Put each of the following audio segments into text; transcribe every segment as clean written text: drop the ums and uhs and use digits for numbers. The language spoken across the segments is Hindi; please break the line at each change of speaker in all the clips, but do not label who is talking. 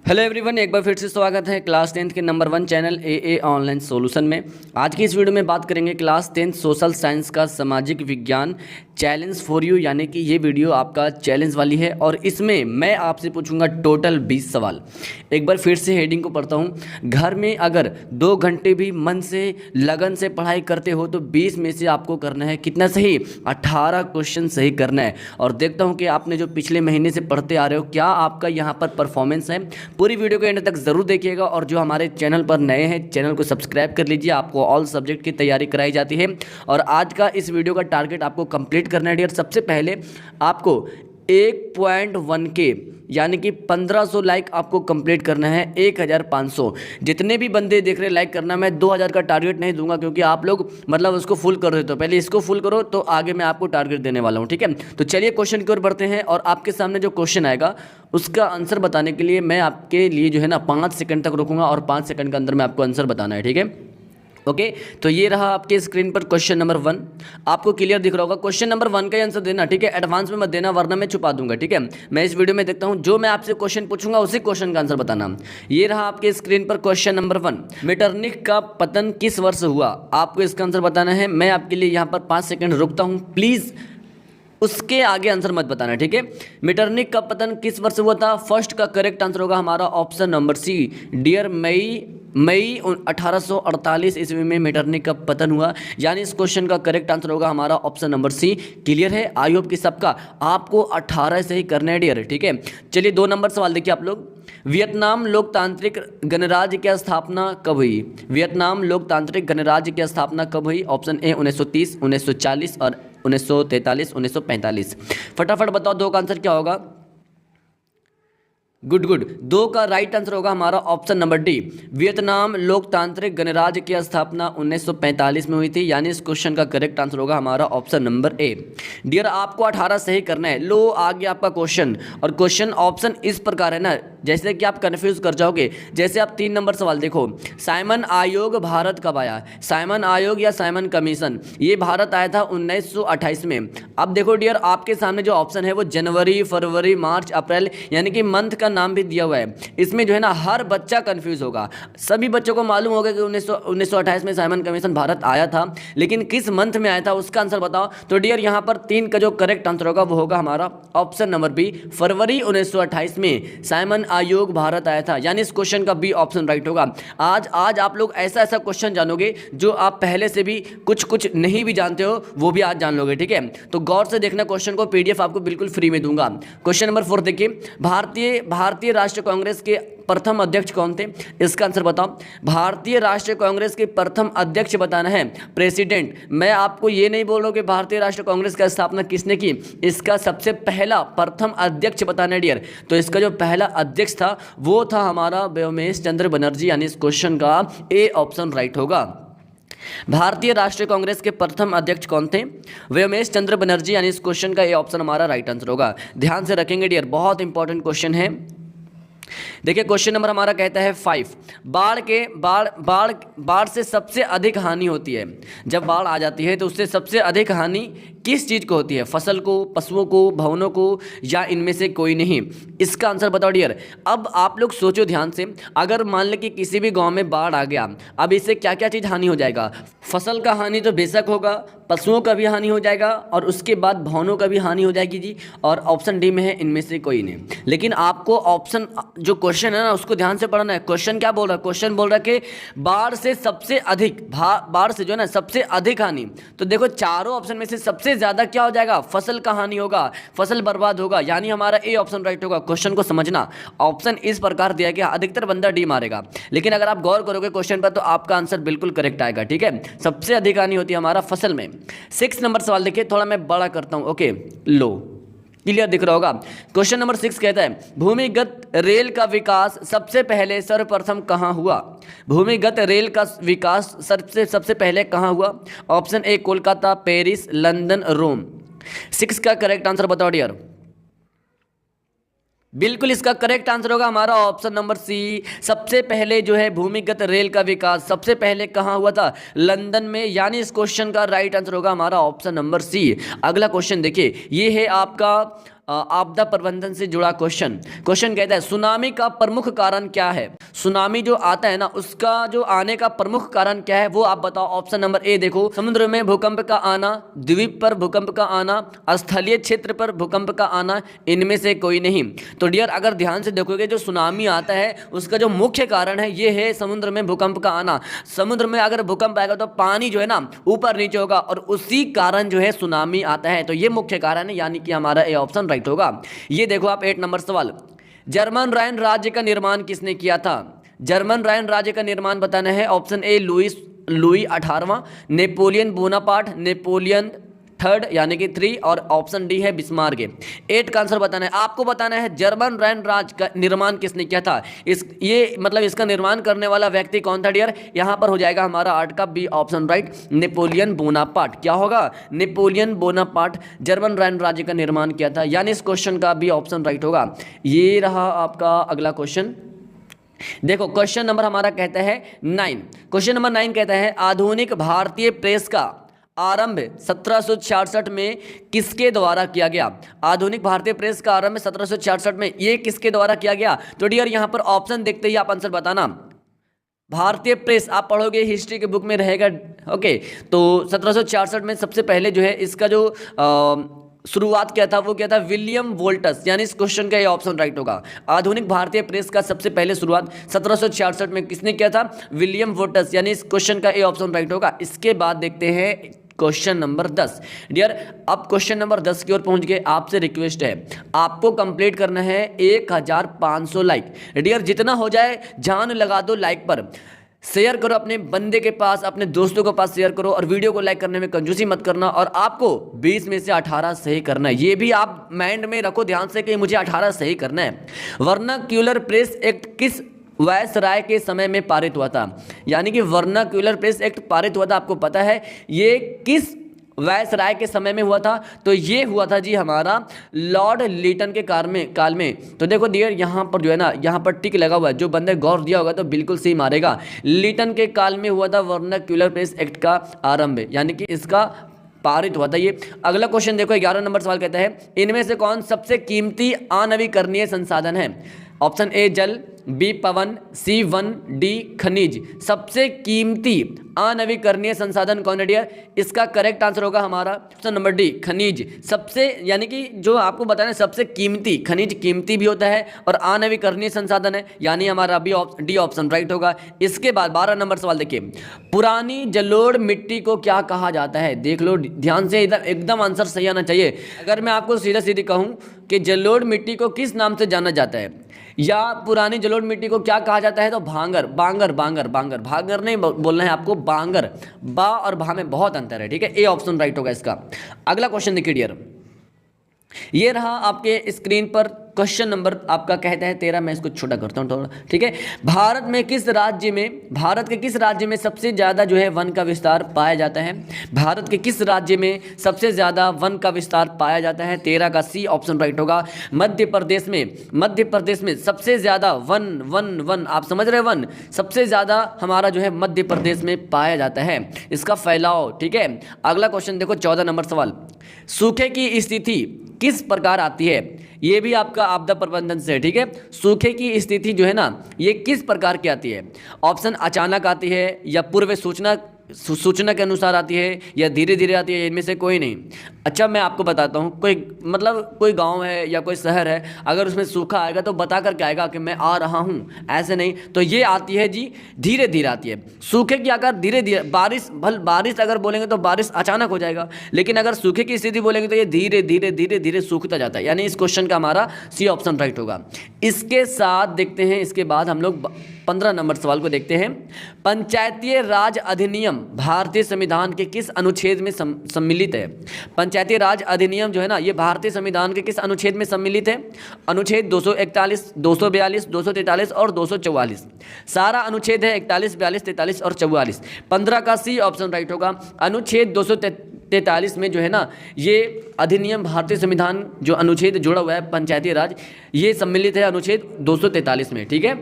हेलो एवरीवन, एक बार फिर से स्वागत है क्लास 10th के नंबर 1 चैनल ए ऑनलाइन सॉल्यूशन में। आज की इस वीडियो में बात करेंगे क्लास 10th सोशल साइंस का सामाजिक विज्ञान चैलेंज फॉर यू, यानी कि ये वीडियो आपका चैलेंज वाली है और इसमें मैं आपसे पूछूंगा टोटल 20 सवाल। एक बार फिर से हेडिंग को पढ़ता हूँ। घर में अगर 2 घंटे भी मन से लगन से पढ़ाई करते हो तो 20 में से आपको करना है कितना सही, 18 क्वेश्चन सही करना है। और देखता हूँ कि आपने जो पिछले महीने से पढ़ते आ रहे हो क्या आपका यहाँ पर परफॉर्मेंस है। पूरी वीडियो को एंड तक जरूर देखिएगा और जो हमारे चैनल पर नए हैं चैनल को सब्सक्राइब कर लीजिए। आपको ऑल सब्जेक्ट की तैयारी कराई जाती है और आज का इस वीडियो का टारगेट आपको कंप्लीट करना है डियर। सबसे पहले आपको 1.1 के यानी कि 1500 लाइक आपको कंप्लीट करना है। 1500 जितने भी बंदे देख रहे लाइक करना। मैं 2000 का टारगेट नहीं दूंगा क्योंकि आप लोग मतलब उसको फुल कर देते हो। पहले इसको फुल करो तो आगे मैं आपको टारगेट देने वाला हूं, ठीक है। तो चलिए क्वेश्चन की ओर बढ़ते हैं और आपके सामने जो क्वेश्चन आएगा उसका आंसर बताने के लिए मैं आपके लिए जो है ना 5 सेकंड तक रुकूंगा और 5 सेकंड के अंदर में आपको आंसर बताना है, ठीक है। ओके तो ये रहा आपके स्क्रीन पर क्वेश्चन नंबर 1। आपको क्लियर दिख रहा होगा। क्वेश्चन नंबर 1 का आंसर देना, ठीक है। एडवांस में मत देना वरना मैं छुपा दूंगा, ठीक है। मैं इस वीडियो में देखता हूं जो मैं आपसे क्वेश्चन पूछूंगा उसी क्वेश्चन का आंसर बताना। ये रहा आपके स्क्रीन पर क्वेश्चन नंबर 1। मेटरनिक का पतन किस वर्ष हुआ, आपको इसका आंसर बताना है। मैं आपके लिए यहाँ पर 5 सेकंड रुकता हूँ, प्लीज़ उसके आगे आंसर मत बताना, ठीक है। मेटरनिक का पतन किस वर्ष हुआ था। फर्स्ट का करेक्ट आंसर होगा हमारा ऑप्शन नंबर सी डियर, मई 1848 ईस्वी में मेटरनिक का पतन हुआ। यानी इस क्वेश्चन का करेक्ट आंसर होगा हमारा ऑप्शन नंबर सी। क्लियर है। आई होप कि सबका आपको 18 से ही करना है डियर, ठीक है। चलिए 2 नंबर सवाल देखिए आप लोग। वियतनाम लोकतांत्रिक गणराज्य की स्थापना कब हुई। वियतनाम लोकतांत्रिक गणराज्य की स्थापना कब हुई। ऑप्शन ए 1930, 1940 और 1943, 1945। फटाफट बताओ 2 का आंसर क्या होगा। गुड 2 का राइट आंसर होगा हमारा ऑप्शन नंबर डी। वियतनाम लोकतांत्रिक गणराज्य की स्थापना 1945 में हुई थी। यानी इस क्वेश्चन का करेक्ट आंसर होगा हमारा ऑप्शन नंबर ए। डियर आपको 18 सही करना है। लो आ गया आपका क्वेश्चन और क्वेश्चन ऑप्शन इस प्रकार है ना, जैसे कि आप कंफ्यूज कर जाओगे। जैसे आप 3 नंबर सवाल देखो, साइमन आयोग भारत कब आया। साइमन आयोग या साइमन कमीशन ये भारत आया था 1928 में। अब देखो डियर आपके सामने जो ऑप्शन है वो जनवरी, फरवरी, मार्च, अप्रैल यानी कि मंथ का नाम भी दिया हुआ है। इसमें जो है ना हर बच्चा कंफ्यूज होगा। सभी बच्चों को मालूम होगा कि 1928 में साइमन कमीशन भारत आया था, लेकिन किस मंथ में आया था उसका आंसर बताओ। तो डियर यहाँ पर 3 का जो करेक्ट आंसर होगा वो होगा हमारा ऑप्शन नंबर बी। फरवरी 1928 में साइमन आयोग भारत आया था। यानी इस क्वेश्चन का बी ऑप्शन राइट होगा। आज आप लोग ऐसा ऐसा क्वेश्चन जानोगे जो आप पहले से भी कुछ नहीं भी जानते हो वो भी आज जान लोगे, ठीक है। तो गौर से देखना क्वेश्चन को, पीडीएफ आपको बिल्कुल फ्री में दूंगा। क्वेश्चन नंबर 4 देखिए। भारतीय राष्ट्रीय कांग्रेस के प्रथम अध्यक्ष कौन थे, इसका आंसर बताओ। भारतीय राष्ट्रीय कांग्रेस के प्रथम अध्यक्ष बताना है, प्रेसिडेंट। मैं आपको ये नहीं बोल रहा हूं कि भारतीय राष्ट्रीय कांग्रेस का स्थापना किसने की, इसका सबसे पहला प्रथम अध्यक्ष बताना है डियर। तो इसका जो पहला अध्यक्ष था वो था हमारा व्योमेश चंद्र बनर्जी। यानी इस क्वेश्चन का ए ऑप्शन राइट होगा। भारतीय राष्ट्रीय कांग्रेस के प्रथम अध्यक्ष कौन थे, व्योमेश चंद्र बनर्जी। यानी इस क्वेश्चन का ये ऑप्शन हमारा राइट आंसर होगा। ध्यान से रखेंगे डियर, बहुत इंपॉर्टेंट क्वेश्चन है। देखिए क्वेश्चन नंबर हमारा कहता है 5। बाढ़ से सबसे अधिक हानि होती है। जब बाढ़ आ जाती है तो उससे सबसे अधिक हानि किस चीज़ को होती है, फसल को, पशुओं को, भवनों को या इनमें से कोई नहीं। इसका आंसर बताओ डियर। अब आप लोग सोचो ध्यान से, अगर मान लें कि किसी भी गांव में बाढ़ आ गया, अब इससे क्या क्या चीज़ हानि हो जाएगा। फसल का हानि तो बेशक होगा, पशुओं का भी हानि हो जाएगा और उसके बाद भवनों का भी हानि हो जाएगी जी। और ऑप्शन डी में है इनमें से कोई नहीं। लेकिन आपको ऑप्शन जो क्वेश्चन है ना उसको ध्यान से पढ़ना है। क्वेश्चन क्या बोल रहा है, क्वेश्चन बोल रहा है कि बाढ़ से सबसे अधिक, बाढ़ से जो है ना सबसे अधिक हानि। तो देखो चारों ऑप्शन में से सबसे ज्यादा क्या हो जाएगा, फसल का हानि होगा, फसल बर्बाद होगा। यानी हमारा ए ऑप्शन राइट होगा। क्वेश्चन को समझना, ऑप्शन इस प्रकार दिया गया, अधिकतर बंदा डी मारेगा, लेकिन अगर आप गौर करोगे क्वेश्चन पर तो आपका आंसर बिल्कुल करेक्ट आएगा, ठीक है। सबसे अधिक हानि होती है हमारा फसल में। 6 नंबर सवाल देखिए, थोड़ा मैं बड़ा करता हूं। ओके लो क्लियर दिख रहा होगा। क्वेश्चन नंबर 6 कहता है भूमिगत रेल का विकास सबसे पहले सर्वप्रथम कहां हुआ। भूमिगत रेल का विकास सबसे पहले कहां हुआ। Option A Kolkata, Paris, London, Rome. 6 का करेक्ट आंसर बताओ डियर। बिल्कुल इसका करेक्ट आंसर होगा हमारा ऑप्शन नंबर सी। सबसे पहले जो है भूमिगत रेल का विकास सबसे पहले कहां हुआ था, लंदन में। यानी इस क्वेश्चन का राइट आंसर होगा हमारा ऑप्शन नंबर सी। अगला क्वेश्चन देखिए, ये है आपका आपदा प्रबंधन से जुड़ा क्वेश्चन कहता है सुनामी का प्रमुख कारण क्या है। सुनामी जो आता है ना, उसका जो आने का प्रमुख कारण क्या है वो आप बताओ। ऑप्शन नंबर ए देखो, समुद्र में भूकंप का आना, द्वीप पर भूकंप का आना, स्थलीय क्षेत्र पर भूकंप का आना, इनमें से कोई नहीं। तो डियर अगर ध्यान से देखोगे, जो सुनामी आता है उसका जो मुख्य कारण है ये है समुद्र में भूकंप का आना। समुद्र में अगर भूकंप आएगा तो पानी जो है ना ऊपर नीचे होगा और उसी कारण जो है सुनामी आता है। तो ये मुख्य कारण है, यानी कि हमारा ए ऑप्शन राइट होगा। ये देखो आप 8 नंबर सवाल, जर्मन राइन राज्य का निर्माण किसने किया था। जर्मन राइन राज्य का निर्माण बताना है। ऑप्शन ए लुई 18वां, नेपोलियन बोनापार्ट, नेपोलियन थर्ड यानी कि 3, और ऑप्शन डी है बिस्मार्क। 8 का आंसर बताना है। आपको बताना है जर्मन राइन राज्य का निर्माण किसने किया था। इसका निर्माण करने वाला व्यक्ति कौन था डियर। यहाँ पर हो जाएगा हमारा 8 का B option right, Napoleon Bonaparte. क्या होगा, नेपोलियन बोनापार्ट जर्मन राइन राज्य का निर्माण किया था, यानी इस क्वेश्चन का बी ऑप्शन राइट होगा। ये रहा आपका अगला क्वेश्चन। देखो क्वेश्चन नंबर हमारा कहता है 9। क्वेश्चन नंबर 9 कहता है आधुनिक भारतीय प्रेस का आरंभ 1766 में किसके द्वारा किया गया। आधुनिक भारतीय प्रेस का आरंभ 1766 में ये किसके द्वारा किया गया। तो डियर यहाँ पर ऑप्शन देखते ही आप आंसर बताना। भारतीय प्रेस आप पढ़ोगे, हिस्ट्री के बुक में रहेगा। ओके, तो 1766 में सबसे पहले जो है इसका जो शुरुआत किया था वो क्या था, विलियम वोल्टस, यानी इस क्वेश्चन का ये ऑप्शन राइट होगा। आधुनिक भारतीय प्रेस का सबसे पहले शुरुआत 1766 में किसने किया था, विलियम वोल्टस, यानी इस क्वेश्चन का ये ऑप्शन राइट होगा। इसके बाद देखते हैं क्वेश्चन नंबर 10। डियर अब क्वेश्चन नंबर 10 की ओर पहुंच गए। आपसे रिक्वेस्ट है आपको कंप्लीट करना है 1500 लाइक। डियर जितना हो जाए जान लगा दो लाइक पर। शेयर करो अपने बंदे के पास, अपने दोस्तों के पास शेयर करो, और वीडियो को लाइक करने में कंजूसी मत करना। और आपको 20 में से 18 सही करना है, ये भी आप माइंड में रखो ध्यान से कि मुझे 18 सही करना है। वर्नाक्यूलर प्रेस एक्ट किस वायसराय के समय में पारित हुआ था। यानी कि वर्नाक्यूलर प्रेस एक्ट पारित हुआ था, आपको पता है ये किस वायसराय के समय में हुआ था। तो ये हुआ था जी हमारा लॉर्ड लीटन के काल में। तो देखो डियर यहाँ पर जो है ना, यहाँ पर टिक लगा हुआ है, जो बंदे गौर दिया होगा तो बिल्कुल सही मारेगा। लीटन के काल में हुआ था वर्नाक्यूलर प्रेस एक्ट का आरंभ, यानी कि इसका पारित हुआ था ये। अगला क्वेश्चन देखो 11 नंबर सवाल कहता है इनमें से कौन सबसे कीमती अनवीकरणीय संसाधन है। ऑप्शन ए जल, बी पवन, सी वन, डी खनिज। सबसे कीमती अनवीकरणीय संसाधन कौन है डियर। इसका करेक्ट आंसर होगा हमारा ऑप्शन नंबर डी खनिज। सबसे यानी कि जो आपको बताना है सबसे कीमती, खनिज कीमती भी होता है और अनवीकरणीय संसाधन है, यानी हमारा डी ऑप्शन राइट होगा। इसके बाद 12 नंबर सवाल देखिए, पुरानी जलोढ़ मिट्टी को क्या कहा जाता है। देख लो ध्यान से, एकदम आंसर सही आना चाहिए। अगर मैं आपको सीधा सीधी कहूँ कि जलोढ़ मिट्टी को किस नाम से जाना जाता है या पुरानी जलोढ़ मिट्टी को क्या कहा जाता है, तो भांगर। भांगर नहीं बोलना है आपको, बांगर। बा और भा में बहुत अंतर है, ठीक है। ए ऑप्शन राइट होगा इसका। अगला क्वेश्चन देखिए डियर, ये रहा आपके स्क्रीन पर क्वेश्चन नंबर आपका कहता है 13। मैं इसको छोटा करता हूँ थोड़ा, ठीक है। भारत के किस राज्य में सबसे ज़्यादा जो है वन का विस्तार पाया जाता है। भारत के किस राज्य में सबसे ज़्यादा वन का विस्तार पाया जाता है। 13 का सी ऑप्शन राइट होगा। मध्य प्रदेश में सबसे ज़्यादा वन आप समझ रहे हैं, वन सबसे ज़्यादा हमारा जो है मध्य प्रदेश में पाया जाता है, इसका फैलाव, ठीक है। अगला क्वेश्चन देखो 14 नंबर सवाल, सूखे की स्थिति किस प्रकार आती है। ये भी आपका आपदा प्रबंधन से है, ठीक है। सूखे की स्थिति जो है ना ये किस प्रकार की आती है। ऑप्शन अचानक आती है या पूर्व सूचना के अनुसार आती है या धीरे धीरे आती है, इनमें से कोई नहीं। अच्छा मैं आपको बताता हूँ, कोई गांव है या कोई शहर है, अगर उसमें सूखा आएगा तो बता कर के आएगा कि मैं आ रहा हूँ, ऐसे नहीं। तो ये आती है जी धीरे धीरे आती है। सूखे की अगर धीरे धीरे बारिश अगर बोलेंगे तो बारिश अचानक हो जाएगा, लेकिन अगर सूखे की स्थिति बोलेंगे तो ये धीरे धीरे सूखता जाता है, यानी इस क्वेश्चन का हमारा सी ऑप्शन राइट होगा। इसके साथ देखते हैं, इसके बाद हम लोग 15 नंबर सवाल को देखते हैं। पंचायती राज अधिनियम भारतीय संविधान के किस अनुच्छेद में सम्मिलित है। पंचायती राज अधिनियम जो है ना ये भारतीय संविधान के किस अनुच्छेद में सम्मिलित है। अनुच्छेद 241, 242, 243 और 244। सारा अनुच्छेद है 41, 42, 43 और 44। 15 का सी ऑप्शन राइट होगा। अनुच्छेद 243 में जो है ना ये अधिनियम भारतीय संविधान जो अनुच्छेद जुड़ा हुआ है पंचायती राज, ये सम्मिलित है अनुच्छेद 243 में, ठीक है।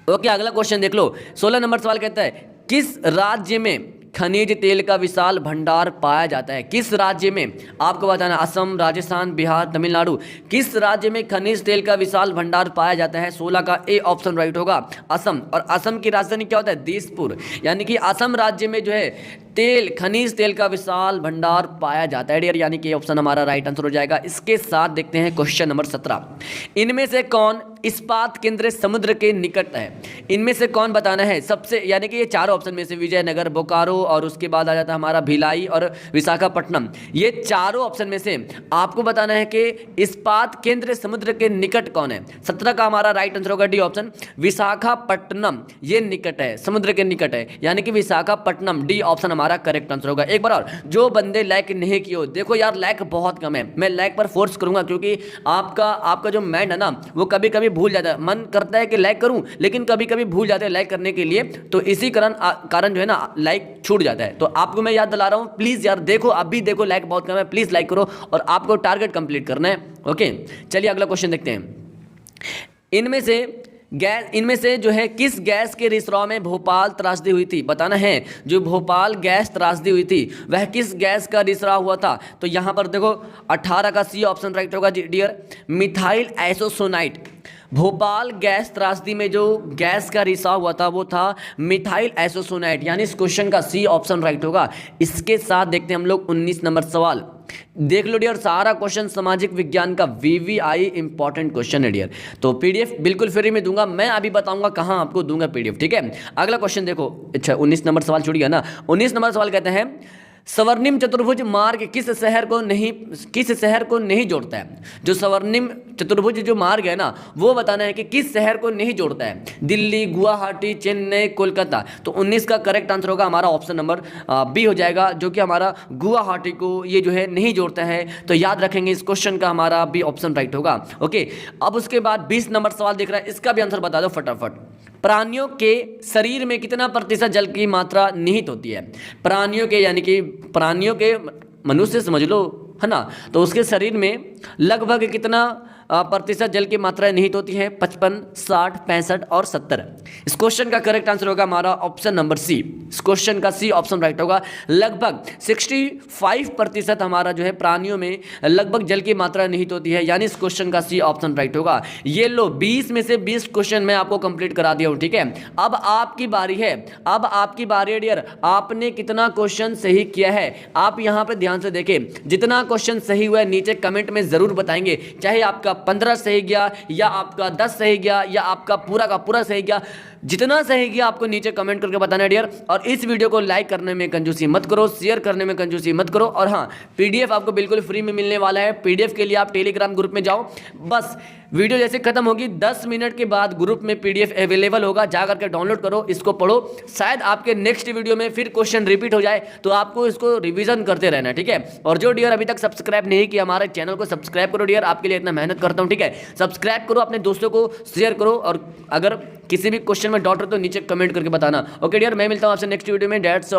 ओके अगला क्वेश्चन देख लो। 16 नंबर सवाल कहता है किस राज्य में खनिज तेल का विशाल भंडार पाया जाता है? किस राज्य में? आपको बताना, असम, राजस्थान, बिहार, तमिलनाडु। किस राज्य में खनिज तेल का विशाल भंडार पाया जाता है? 16 का ए ऑप्शन राइट होगा, असम। और असम की राजधानी क्या होता है? दिसपुर। यानी कि असम राज्य में जो है तेल, खनिज तेल का विशाल भंडार पाया जाता है डियर, यानी कि ऑप्शन हमारा राइट आंसर हो जाएगा। इसके साथ देखते हैं क्वेश्चन नंबर 17। इनमें से कौन इस्पात केंद्र समुद्र के निकट है? इनमें से कौन बताना है सबसे, यानी कि ये चारों ऑप्शन में से विजयनगर, बोकारो और उसके बाद आ जाता है हमारा भिलाई और विशाखापट्टनम। ये चारों ऑप्शन में से आपको बताना है कि इस्पात केंद्र समुद्र के निकट कौन है। 17 का हमारा राइट आंसर होगा डी ऑप्शन, विशाखापट्टनम। ये निकट है, समुद्र के निकट है, यानी कि विशाखापट्टनम। डी ऑप्शन हमारा करेक्ट आंसर होगा। एक बार और, जो बंदे लाइक नहीं किए हो, देखो यार लाइक बहुत कम है, मैं लाइक पर फोर्स करूंगा क्योंकि आपका जो माइंड है ना वो कभी कभी भूल जाता है। मन करता है कि लाइक करूं लेकिन कभी कभी भूल जाते हैं लाइक करने के लिए, तो इसी कारण जो है ना लाइक छूट जाता है। तो आपको मैं याद दिला रहा हूं, प्लीज यार देखो, अभी देखो लाइक बहुत कम है, प्लीज लाइक करो और आपको टारगेट कंप्लीट करना है। ओके, चलिए अगला क्वेश्चन देखते हैं। इनमें से जो है किस गैस के रिसराव में भोपाल त्रासदी हुई थी? बताना है, जो भोपाल गैस त्रासदी हुई थी वह किस गैस का रिसराव हुआ था? तो यहां पर देखो 18 का सी ऑप्शन राइट होगा डियर, मिथाइल आइसोसोनाइट। भोपाल गैस त्रासदी में जो गैस का रिसाव हुआ था वो था मिथाइल आइसोसोनाइट, यानी इस क्वेश्चन का सी ऑप्शन राइट होगा। इसके साथ देखते हैं हम लोग 19 नंबर सवाल। देख लो डियर, सारा क्वेश्चन सामाजिक विज्ञान का वीवीआई इंपॉर्टेंट क्वेश्चन है डियर। तो पीडीएफ बिल्कुल फ्री में दूंगा, मैं अभी बताऊंगा कहां आपको दूंगा पीडीएफ, ठीक है। अगला क्वेश्चन देखो, अच्छा 19 नंबर सवाल छूट गया ना। 19 नंबर सवाल कहते हैं स्वर्णिम चतुर्भुज मार्ग किस शहर को नहीं जोड़ता है? जो स्वर्णिम चतुर्भुज जो मार्ग है ना वो बताना है कि किस शहर को नहीं जोड़ता है। दिल्ली, गुवाहाटी, चेन्नई, कोलकाता। तो 19 का करेक्ट आंसर होगा हमारा ऑप्शन नंबर बी हो जाएगा, जो कि हमारा गुवाहाटी को ये जो है नहीं जोड़ता है। तो याद रखेंगे इस क्वेश्चन का हमारा बी ऑप्शन राइट होगा। ओके, अब उसके बाद 20 नंबर सवाल देख रहा है, इसका भी आंसर बता दो फटाफट। प्राणियों के शरीर में कितना प्रतिशत जल की मात्रा निहित होती है? प्राणियों के मनुष्य समझ लो, है ना, तो उसके शरीर में लगभग कितना प्रतिशत जल की मात्रा निहित होती है? 55, 60, 65 और 70। इस क्वेश्चन का करेक्ट आंसर होगा हमारा ऑप्शन नंबर सी। इस क्वेश्चन का सी ऑप्शन राइट होगा। लगभग 65% हमारा जो है प्राणियों में लगभग जल की मात्रा निहित होती है, यानी इस क्वेश्चन का सी ऑप्शन राइट होगा। ये लो 20 में से 20 क्वेश्चन मैं आपको कंप्लीट करा दिया हूँ, ठीक है। अब आपकी बारी है, डियर। आपने कितना क्वेश्चन सही किया है आप यहाँ पे ध्यान से देखें। जितना क्वेश्चन सही हुआ है नीचे कमेंट में जरूर बताएंगे, चाहे आपका 15 सही गया या आपका 10 सही गया या आपका पूरा का पूरा सही गया, जितना सही गया आपको नीचे कमेंट करके बताना है डियर। और इस वीडियो को लाइक करने में कंजूसी मत करो, शेयर करने में कंजूसी मत करो। और हाँ, पीडीएफ आपको बिल्कुल फ्री में मिलने वाला है। पीडीएफ के लिए आप टेलीग्राम ग्रुप में जाओ, बस वीडियो जैसे खत्म होगी 10 मिनट के बाद ग्रुप में पीडीएफ अवेलेबल होगा, जा करके डाउनलोड करो, इसको पढ़ो। शायद आपके नेक्स्ट वीडियो में फिर क्वेश्चन रिपीट हो जाए, तो आपको इसको रिवीजन करते रहना है, ठीक है। और जो डियर अभी तक सब्सक्राइब नहीं किया हमारे चैनल को सब्सक्राइब करो डियर, आपके लिए इतना मेहनत करता हूँ, ठीक है। सब्सक्राइब करो, अपने दोस्तों को शेयर करो, और अगर किसी भी क्वेश्चन में डाउट हो तो नीचे कमेंट करके बताना। ओके डियर, मैं मिलता हूँ आपसे नेक्स्ट वीडियो में। That's all.